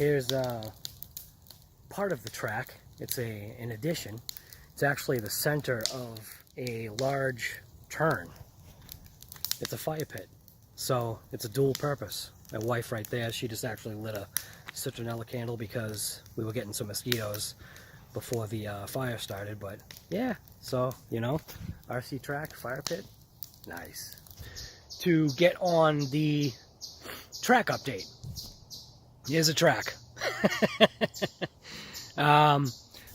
Here's part of the track. It's an addition. It's actually the center of a large turn. It's a fire pit, so it's a dual purpose. My wife right there, she just actually lit a citronella candle because we were getting some mosquitoes before the fire started. But yeah, so you know, RC track, fire pit, nice. To get on the track update, here's a track.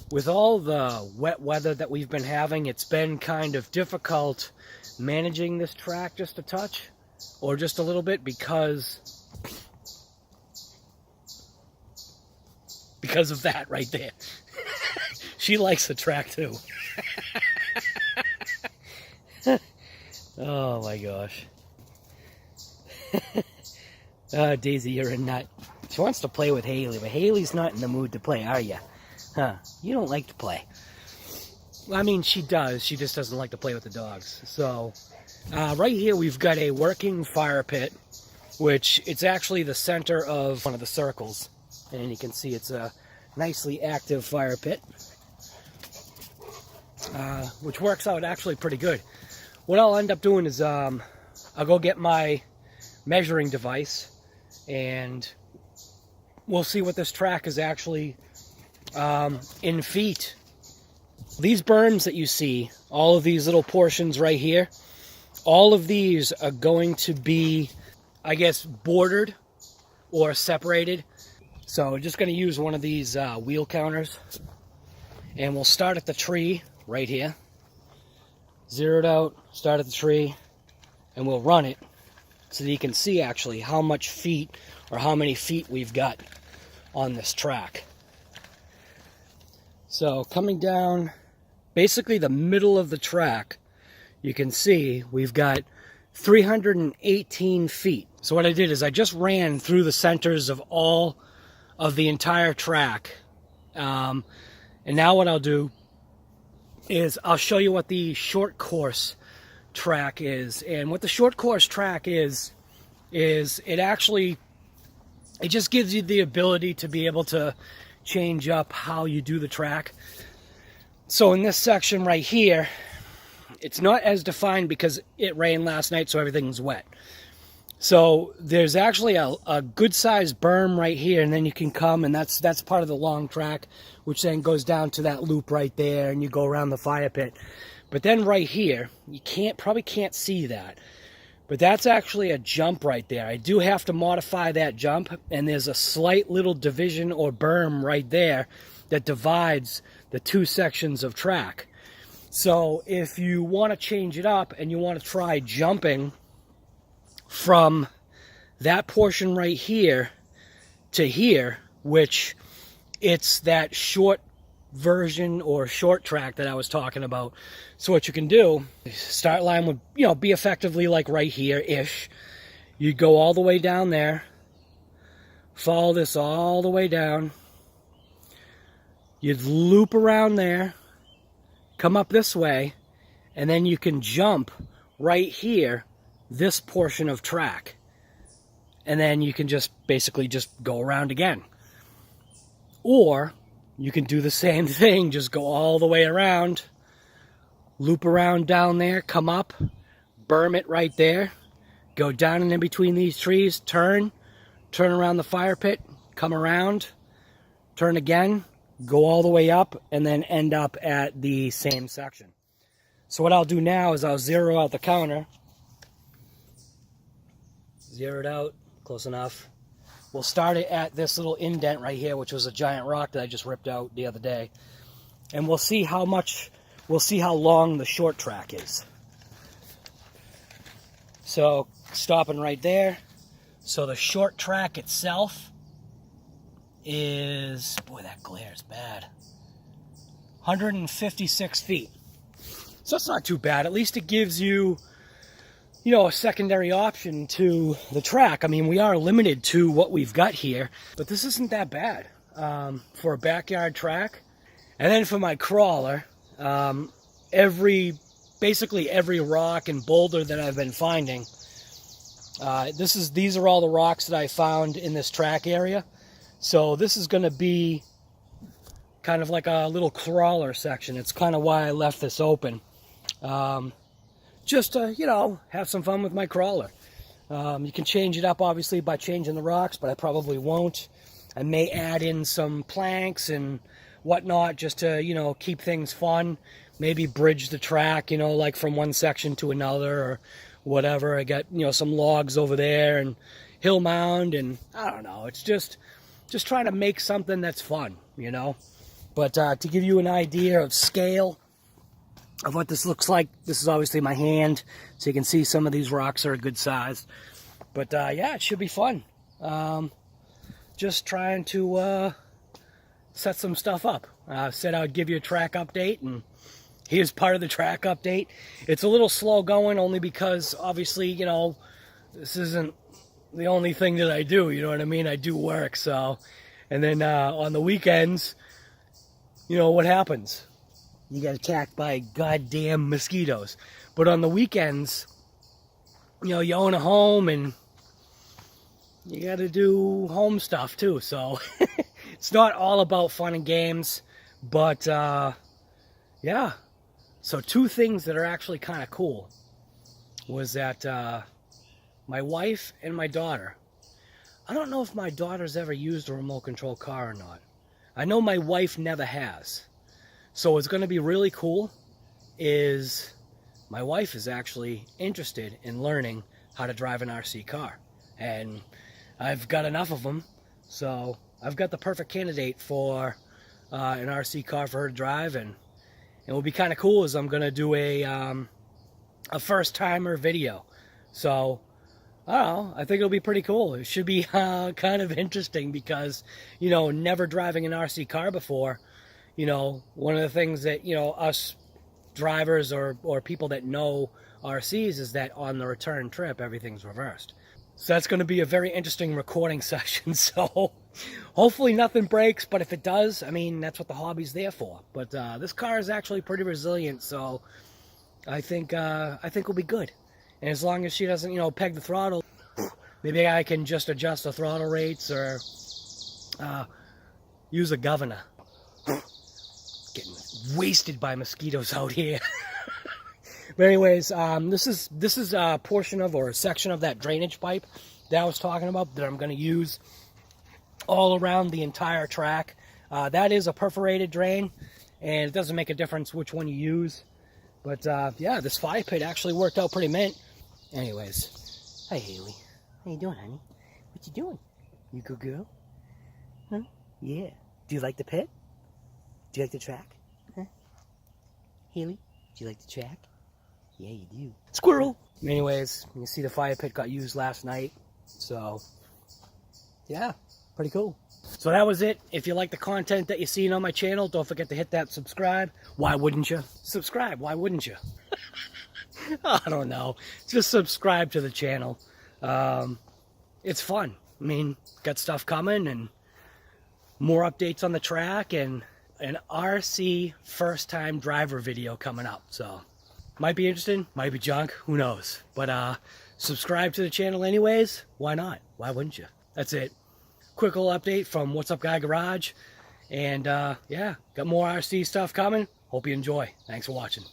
With all the wet weather that we've been having, it's been kind of difficult managing this track just a touch or just a little bit because of that right there. She likes the track too. Oh my gosh. Daisy, you're a nut. She wants to play with Haley, but Haley's not in the mood to play, are you? Huh? You don't like to play. I mean, she does. She just doesn't like to play with the dogs. So, right here we've got a working fire pit, which it's actually the center of one of the circles. And you can see it's a nicely active fire pit, which works out actually pretty good. What I'll end up doing is I'll go get my measuring device and we'll see what this track is actually in feet. These berms that you see, all of these little portions right here, all of these are going to be, I guess, bordered or separated. So we're just going to use one of these wheel counters, and we'll start at the tree right here. Zero it out, start at the tree, and we'll run it so that you can see actually how much feet or how many feet we've got on this track. So coming down basically the middle of the track, you can see we've got 318 feet. So what I did is I just ran through the centers of all of the entire track. And now what I'll do is I'll show you what the short course track is. And what the short course track is it just gives you the ability to be able to change up how you do the track. So in this section right here, it's not as defined because it rained last night, so everything's wet. So there's actually a good sized berm right here, and then you can come, and that's part of the long track, which then goes down to that loop right there, and you go around the fire pit. But then right here, you probably can't see that, but that's actually a jump right there. I do have to modify that jump, and there's a slight little division or berm right there that divides the two sections of track. So if you want to change it up and you want to try jumping from that portion right here to here, which it's that short version or short track that I was talking about. So what you can do, start line would, be effectively like right here-ish. You go all the way down there, follow this all the way down, you'd loop around there, come up this way, and then you can jump right here, this portion of track. And then you can just basically just go around again. Or you can do the same thing, just go all the way around, loop around down there, come up, berm it right there, go down and in between these trees, turn around the fire pit, come around, turn again, go all the way up, and then end up at the same section. So what I'll do now is I'll zero out the counter. Zero it out, close enough. We'll start it at this little indent right here, which was a giant rock that I just ripped out the other day. And we'll see how long the short track is. So stopping right there. So the short track itself is, boy, that glare is bad, 156 feet. So it's not too bad. At least it gives you, a secondary option to the track. I mean, we are limited to what we've got here, but this isn't that bad for a backyard track. And then for my crawler, basically every rock and boulder that I've been finding, these are all the rocks that I found in this track area. So this is going to be kind of like a little crawler section. It's kind of why I left this open. Just to, you know, have some fun with my crawler. You can change it up, obviously, by changing the rocks, but I probably won't. I may add in some planks and whatnot just to, you know, keep things fun. Maybe bridge the track, you know, like from one section to another or whatever. I got, you know, some logs over there and hill mound, and I don't know. It's just trying to make something that's fun, you know. But to give you an idea of scale of what this looks like, this is obviously my hand, so you can see some of these rocks are a good size. But yeah, it should be fun. Just trying to set some stuff up. Said I would give you a track update, and here's part of the track update. It's a little slow going only because obviously, you know, this isn't the only thing that I do, you know what I mean? I do work, so. And then on the weekends, you know what happens? You get attacked by goddamn mosquitoes. But on the weekends, you know, you own a home and you got to do home stuff too. So it's not all about fun and games, but yeah. So two things that are actually kind of cool was that my wife and my daughter, I don't know if my daughter's ever used a remote control car or not. I know my wife never has. So what's going to be really cool is my wife is actually interested in learning how to drive an RC car. And I've got enough of them, so I've got the perfect candidate for an RC car for her to drive. And it will be kind of cool is I'm going to do a first-timer video. So I don't know, I think it'll be pretty cool. It should be kind of interesting because, you know, never driving an RC car before, you know, one of the things that, you know, us drivers or people that know RCs is that on the return trip, everything's reversed. So that's going to be a very interesting recording session. So hopefully nothing breaks, but if it does, I mean, that's what the hobby's there for. But this car is actually pretty resilient, so I think we'll be good. And as long as she doesn't, you know, peg the throttle, maybe I can just adjust the throttle rates or use a governor. Getting wasted by mosquitoes out here. But anyways, this is a portion of or a section of that drainage pipe that I was talking about that I'm going to use all around the entire track. That is a perforated drain, and it doesn't make a difference which one you use. But yeah, this fire pit actually worked out pretty mint. Anyways, hi Haley. How you doing, honey? What you doing? You good girl? Huh? Yeah. Do you like the pit? Do you like the track? Huh? Haley, do you like the track? Yeah, you do. Squirrel! Anyways, you can see the fire pit got used last night. So, yeah, pretty cool. So that was it. If you like the content that you're seeing on my channel, don't forget to hit that subscribe. Why wouldn't you? Subscribe, why wouldn't you? I don't know. Just subscribe to the channel. It's fun. I mean, got stuff coming and more updates on the track and an RC first time driver video coming up. So might be interesting, might be junk, who knows. But subscribe to the channel anyways. Why not? Why wouldn't you? That's it. Quick little update from What's Up Guy Garage. And yeah, got more RC stuff coming. Hope you enjoy. Thanks for watching.